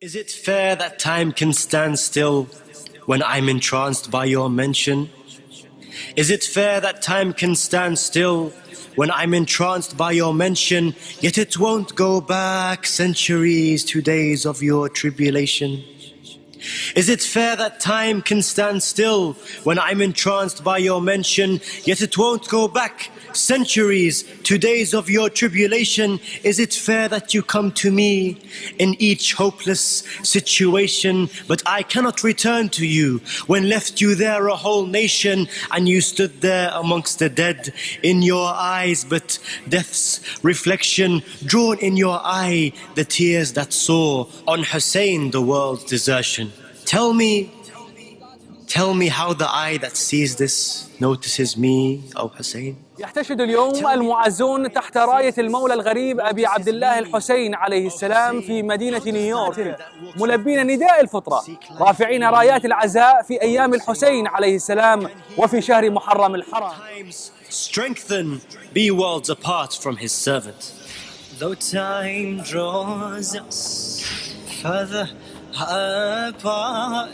Is it fair that time can stand still when I'm entranced by your mention? Is it fair that time can stand still when I'm entranced by your mention, yet it won't go back centuries to days of your tribulation? Is it fair that time can stand still when I'm entranced by your mention, yet it won't go back centuries to days of your tribulation? Is it fair that you come to me in each hopeless situation, but I cannot return to you when left you there a whole nation, and you stood there amongst the dead in your eyes, but death's reflection drawn in your eye, the tears that saw on Hussain the world's desertion? Tell me how the eye that sees this notices me, O Hussain. يحتشد اليوم المعزون تحت راية المولى الغريب أبي عبد الله الحسين عليه السلام في مدينة نيويورك، ملبين نداء الفطرة، رافعين رايات العزاء في أيام الحسين عليه السلام وفي شهر محرم الحرام. Strengthen, be worlds apart from his servant. Though time draws us further apart,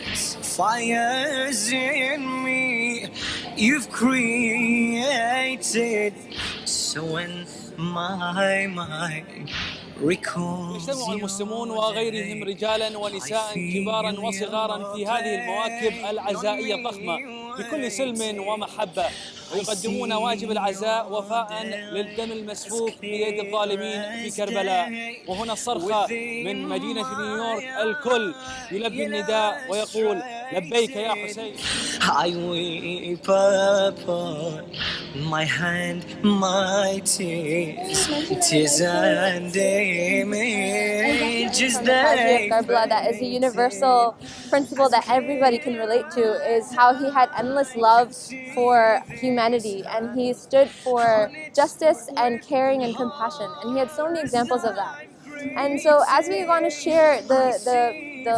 fires in me you've created, so when my mind recalls يجتمع المسلمون وغيرهم رجالا ونساء كبارا وصغارا في هذه المواكب العزائية الضخمة بكل سلم ومحبة، ويقدمون واجب العزاء وفاء للدم المسفوك بيد الظالمين في كربلاء. وهنا الصرخة من مدينة نيويورك، الكل يلبي النداء ويقول لبيك يا حسين. I weep upon my hand, my tears and images tragedy of Karbala that is a universal principle that everybody can relate to is how he had endless love for humanity, and he stood for justice and caring and compassion, and he had so many examples of that. And so as we want to share the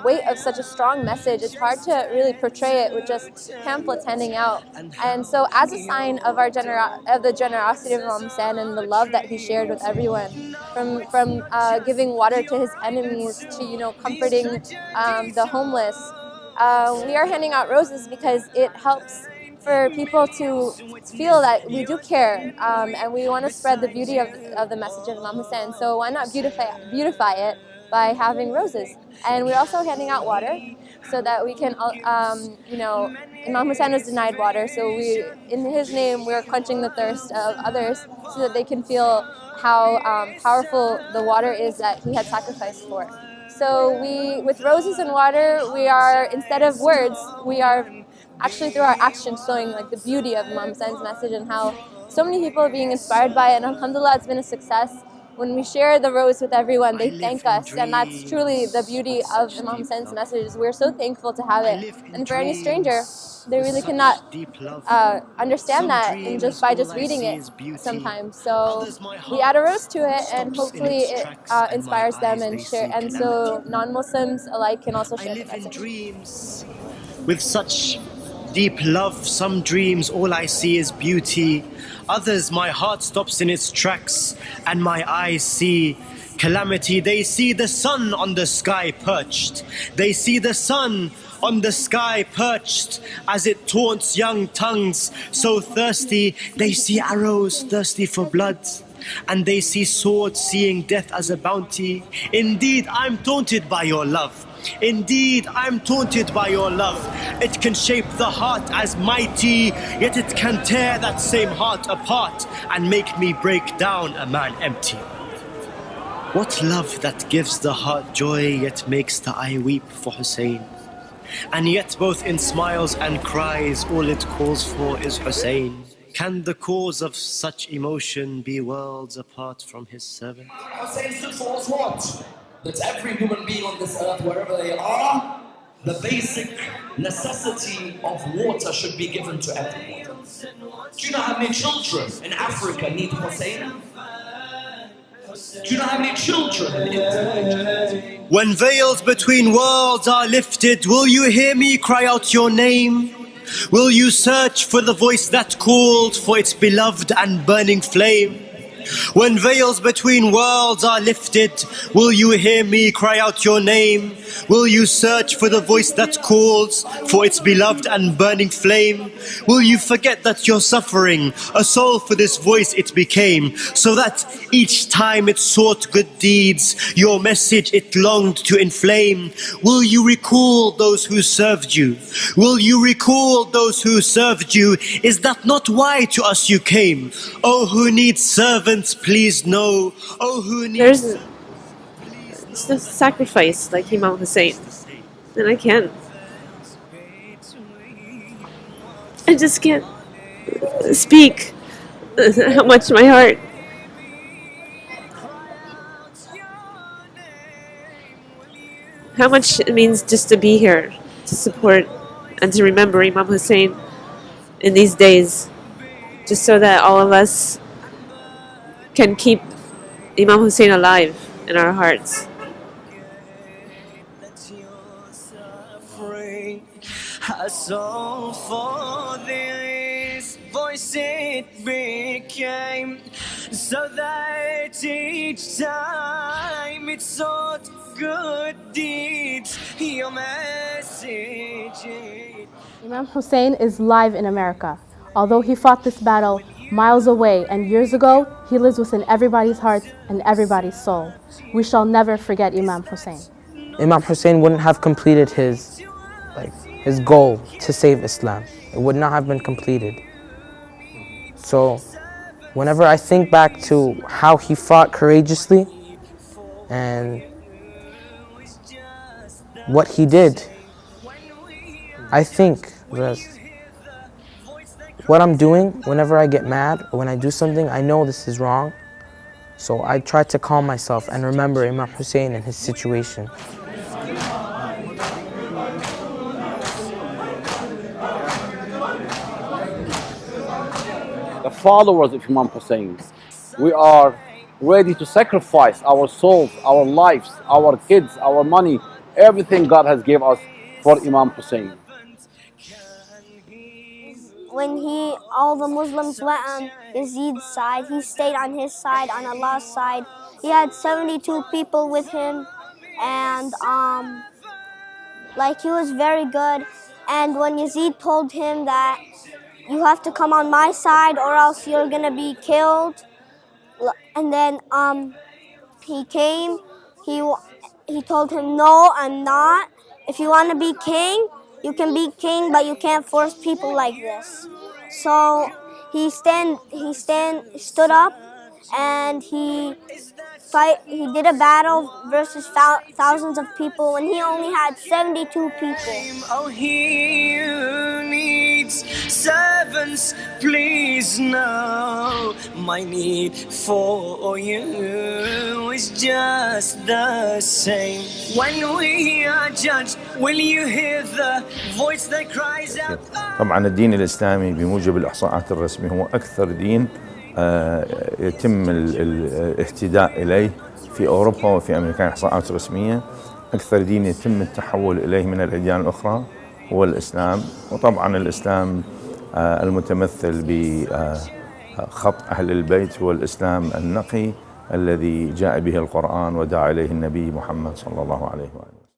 weight of such a strong message, it's hard to really portray it with just pamphlets handing out. And so as a sign of the generosity of Imam Hussain and the love that he shared with everyone, from giving water to his enemies to comforting the homeless, we are handing out roses because it helps for people to feel that we do care, and we want to spread the beauty of the message of Imam Hussain. So why not beautify it by having roses? And we're also handing out water so that we can, Imam Hussain was denied water, so in his name, we're quenching the thirst of others so that they can feel how powerful the water is that he had sacrificed for. So with roses and water, we are, instead of words, we are actually through our actions showing the beauty of Imam Hussein's message and how so many people are being inspired by it. And alhamdulillah, it's been a success. When we share the rose with everyone, they thank us, and that's truly the beauty of Imam Hussein's message. We're so thankful to have it. And for any stranger, they really cannot understand that by just reading it sometimes. So we add a rose to it, and hopefully it inspires them and so non-Muslims alike can also share the message. With such deep love, some dreams all I see is beauty. Others my heart stops in its tracks and my eyes see calamity. They see the sun on the sky perched. They see the sun on the sky perched as it taunts young tongues so thirsty. They see arrows thirsty for blood, and they see swords seeing death as a bounty. Indeed, I'm taunted by your love. Indeed, I'm taunted by your love. It can shape the heart as mighty, yet it can tear that same heart apart and make me break down a man empty. What love that gives the heart joy, yet makes the eye weep for Hussain? And yet both in smiles and cries, all it calls for is Hussain. Can the cause of such emotion be worlds apart from his servant? Hussain stood for us what? That every human being on this earth, wherever they are, the basic necessity of water should be given to everyone. Do you know how many children in Africa need Hussain? Do you know how many children in When veils between worlds are lifted, will you hear me cry out your name? Will you search for the voice that called for its beloved and burning flame? When veils between worlds are lifted, will you hear me cry out your name? Will you search for the voice that calls for its beloved and burning flame? Will you forget that you're suffering? A soul for this voice it became, so that each time it sought good deeds, your message it longed to inflame. Will you recall those who served you? Will you recall those who served you? Is that not why to us you came? Oh, who needs servants, please know. Oh, who needs... There's it's the sacrifice like Imam Hussain, and I just can't speak how much my heart, how much it means just to be here, to support and to remember Imam Hussain in these days, just so that all of us can keep Imam Hussain alive in our hearts. A song for this voice it became, so that each time it sought good deeds, your message. Imam Hussain is live in America. Although he fought this battle miles away and years ago, he lives within everybody's heart and everybody's soul. We shall never forget Imam Hussain. Imam Hussain wouldn't have completed his goal to save Islam. It would not have been completed. So whenever I think back to how he fought courageously and what he did, I think that what I'm doing, whenever I get mad or when I do something, I know this is wrong. So I try to calm myself and remember Imam Hussain and his situation. The followers of Imam Hussain, we are ready to sacrifice our souls, our lives, our kids, our money, everything God has given us for Imam Hussain. When all the Muslims went on Yazid's side, he stayed on his side, on Allah's side. He had 72 people with him, and he was very good. And when Yazid told him that you have to come on my side or else you're gonna be killed, and then he came, he told him, no, I'm not. If you want to be king, you can be king, but you can't force people like this. So he stood up and he did a battle versus thousands of when he only had 72 people. Oh, he who needs servants, please know my need for you is just the same. When we are judged, will you hear the voice that cries out? طبعا الدين الإسلامي بموجب الإحصاءات الرسمية هو أكثر دين يتم الاهتداء إليه في أوروبا وفي أمريكا. إحصاءات رسمية أكثر دين يتم التحول إليه من الأديان الأخرى هو الإسلام. وطبعا الإسلام المتمثل بخط أهل البيت هو الإسلام النقي الذي جاء به القرآن ودعا إليه النبي محمد صلى الله عليه وآله.